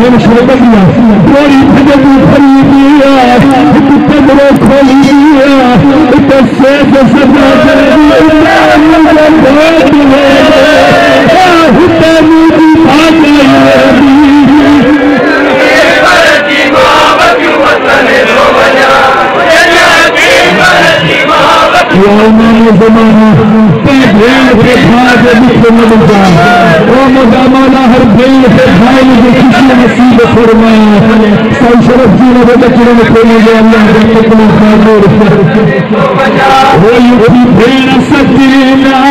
मेरे शोर दिया गोरी भजन भरी दिया कदरों खोली दिया से सजा हर भेड़ से भाई मुझे किसी नसीब फरमाया सही शरफ जी ने बच्चों में खोले गए अल्लाह भेड़ सकीना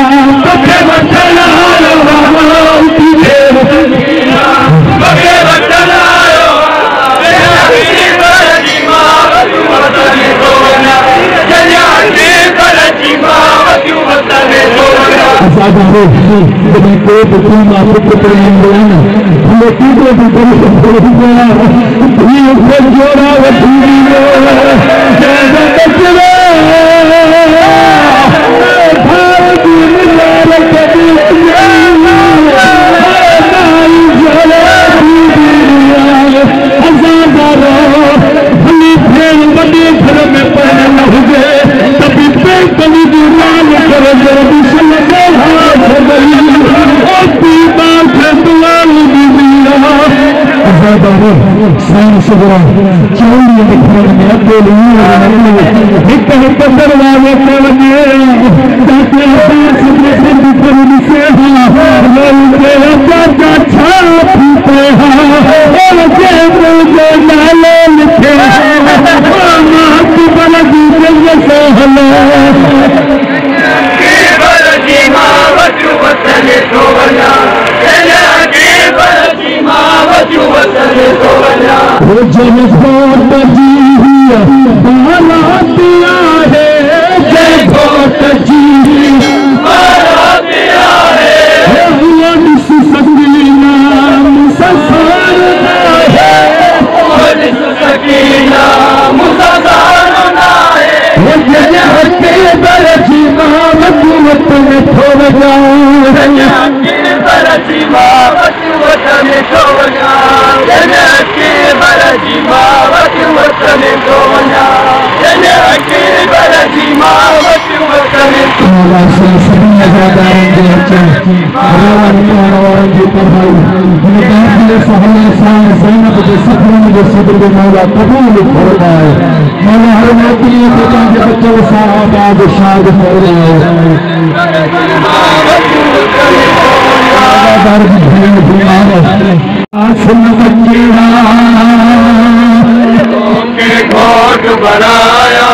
बनाया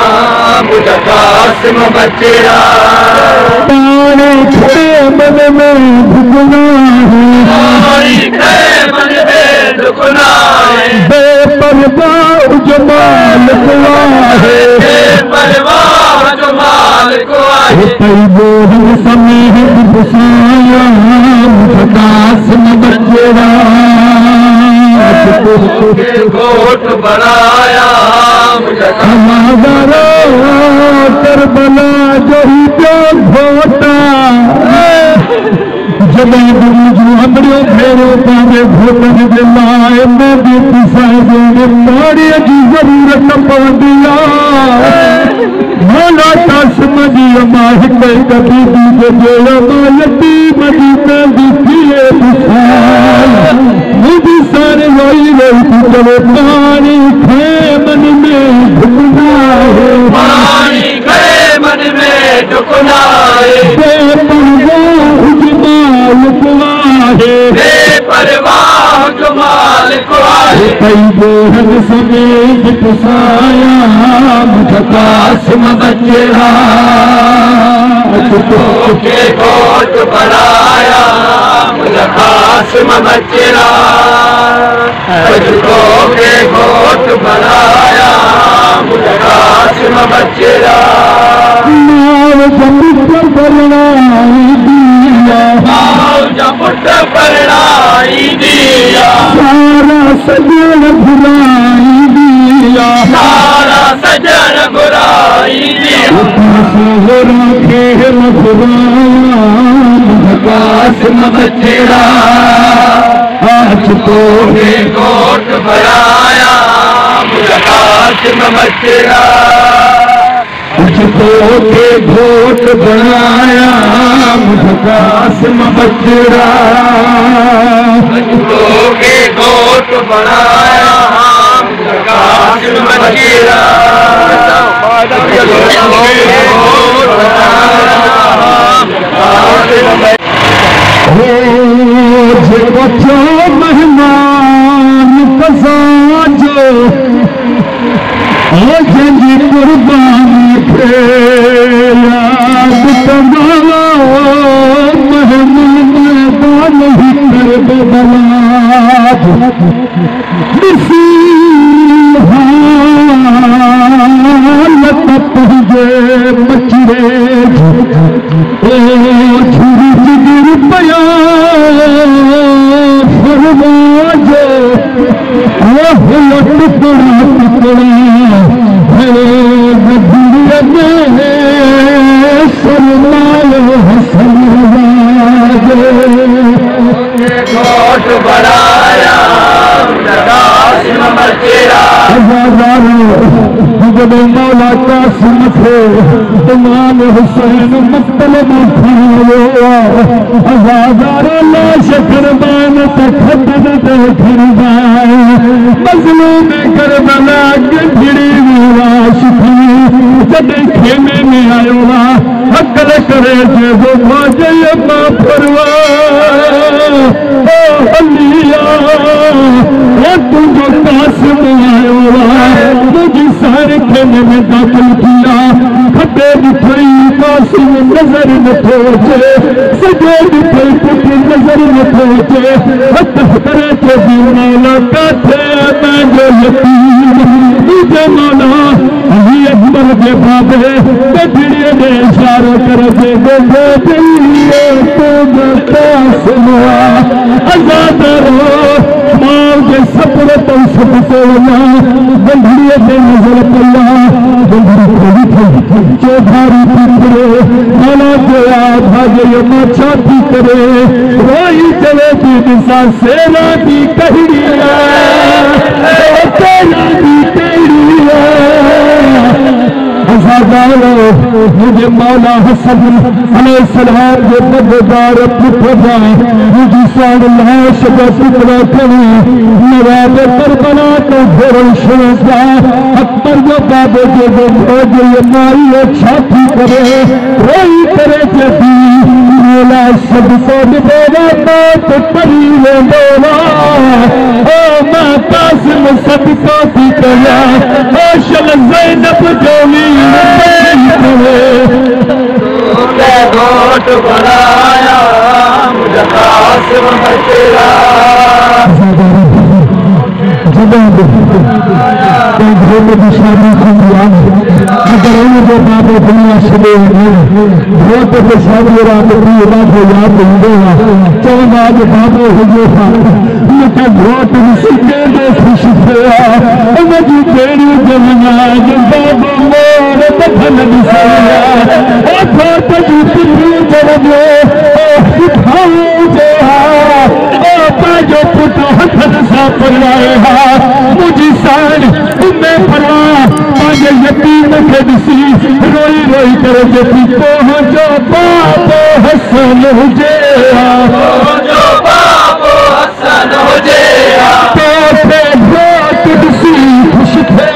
मुझे कासिम बचेरा तारे खे मन में दुगना है मन में दुगना है बेपरवाह जमाल को है बेपरवाह जमाल को है तैबो हम समय बसाया मुझे कासिम बचेरा कोट बनाया हमारा करबला जही जो घोटा जब हमरियों भेड़ों पावे घोटन के लाए मोदी पिसाए देने मारी की जरूरत न पवंदिया मौला कासिम जी अमाह कई कभी दीजे जो अमायती मजी में दिखिए विशाल मुझे सारे वही रही चलो पानी खे मन में ढुकना है पानी खे मन में ढुकना है बेपरवाह जमाल को है बेपरवाह जमाल को है कई बोहन समेत पुसाया मुझे कासिम बचेरा के कोट बनाया मुझे कासिम बचेरा के कोट बनाया मुझे कासिम बचेरा जमुट परणाई दिया सारा सजन भुलाई दिया सारा सजन बुराई दिया कासिम बचेरा आज तो गोट बनाया मुझे कासिम बचेरा, आज तो के घोट बनाया मुझे कासिम बचेरा, तो के गोट बनाया मुझे कासिम बचेरा, जे बचो मेहमान कसाजो जंजी कुर्बानी थे याद कमावा मेहमान मैदान ही कर बदलाज हालत तुझे मचरे ओ झुरी जिगर पया फरमाजो ओह टुकड़ा टुकड़ा है दुनिया में सरमायो हसन गोट बनाया कासिम बचेरा, जब मौला कासिम थे इमाम हुसैन मतलब हजारों लाश कुर्बान तखत दे फिरवाए मजलूम करबला के भिड़ी लाश थी जब खेमे में आयो अकल करे जे वो भाजे मां फरवा अलिया वो तुझो कासिम आयो मुझे सारे खेमे में दाखिल किया खटे दिखाई कासिम नजर न पहुंचे सजे दिखाई पुत्र नजर न पहुंचे हथ करे के मौला का थे मैं जो यतीम मुझे मौला अली अकबर के बाबे भिड़िए ने इशारा कर दे दो दिलिए तुम कासिम आजाद रहो मां के सपने तो सब तोड़ना बंधुए से नजर पल्ला बंधुए चौधारी पिंजरे माना के भागे मां छाती करे रोई चले की दिशा सेना की कहड़िया सेना की कहड़िया मुझे मौला हसन अलैहिस्सलाम के बददार पुत्र मुझे साड़ लाश का टुकड़ा करे नवाब करबला को घोरन शुजा अकबर जो बाबे के जो मारी छाती करे रोई करे जदी मौला सबको देवा बात परी ले देवा ओ मां कासिम सबको भी कया ओ शल ज़ैनब जोली गोट बनाया मुझे कासिम बचेरा, जब घर में शादी अगर जो बाबे दुनिया सुने बहुत शादी रात को याद नहीं देगा चल आज बाबे हो गया बहुत सीखे में खुश थया मुझी तेरी जमना बाबा मोर दफन दिसया ओ छोट जी पिछू चल गयो ओ खाऊ जे ओ जो पुट हथन सा पलाए हा मुझी साल तुम्हें फला मुझे यतीम के दिसी रोई रोई कर जती पहुंचो बाबो हसन हुजे जो बाबो हसन हुजे तो पे गोट दिसी खुश थे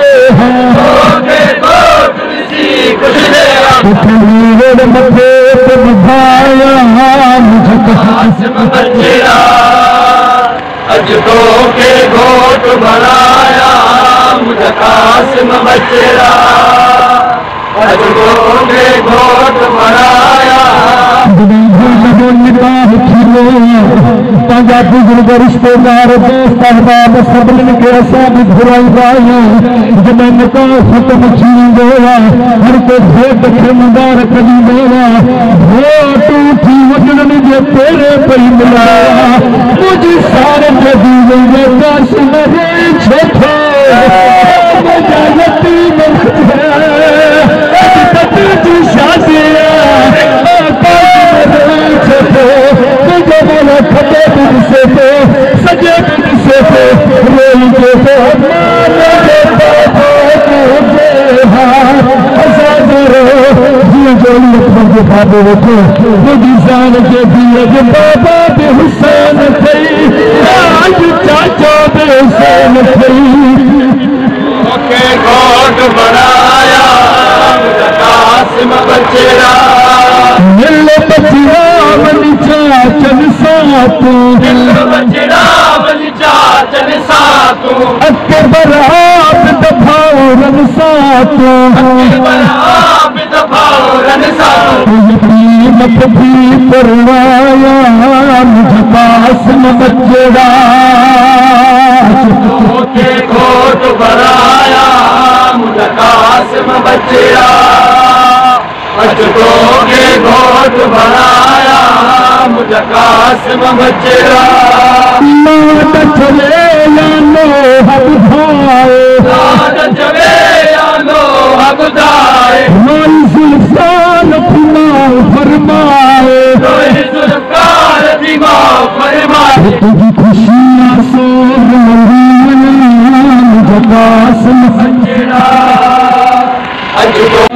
गोट दिसी खुश थे तकरीर मथे पे बधाया मुझे कासिम बचेरा, अज तो के गोट बनाया मुझे कासिम बचेरा, अज तो के गोट बनाया निकाह खिलो ताजा बुजुर्ग रिश्तेदार दोस्त अहबाब सबन के सब घुराई गाया जब निकाह खत्म थी गया हर को भेद खेमदार कदी बोला वोट उठी वजन जो तेरे पई मिलाया मुझे सारे जदी वे कासिम रे छोटे मुझे यतीम तुझी शादी मुझे बोला खटे तुझसे तो सज बाबा दे हुसैन थई आज चाचा दे हुसैन थई के घोट बनाया कासिम बचेरा मिल बचरा वनी चाचन सातू बचेरा बनी चाचन सातू अकबर आबिद भाउरन सातू आबिद भाउरन सातू मत भी परवाया मुझे कासिम बचरा के घोट बनाया मुझे कासिम बचेरा अजदों के घोट बनाया मुझे कासिम बचेरा लाड चले या नो हबुधाए लाड चले या नो हबुधाए रोई सुल्तान फिमाओ फरमाए रोई सुल्तान फिमाओ फरमाए तुझी खुशियां सो मुझे कासिम बचेरा अजदों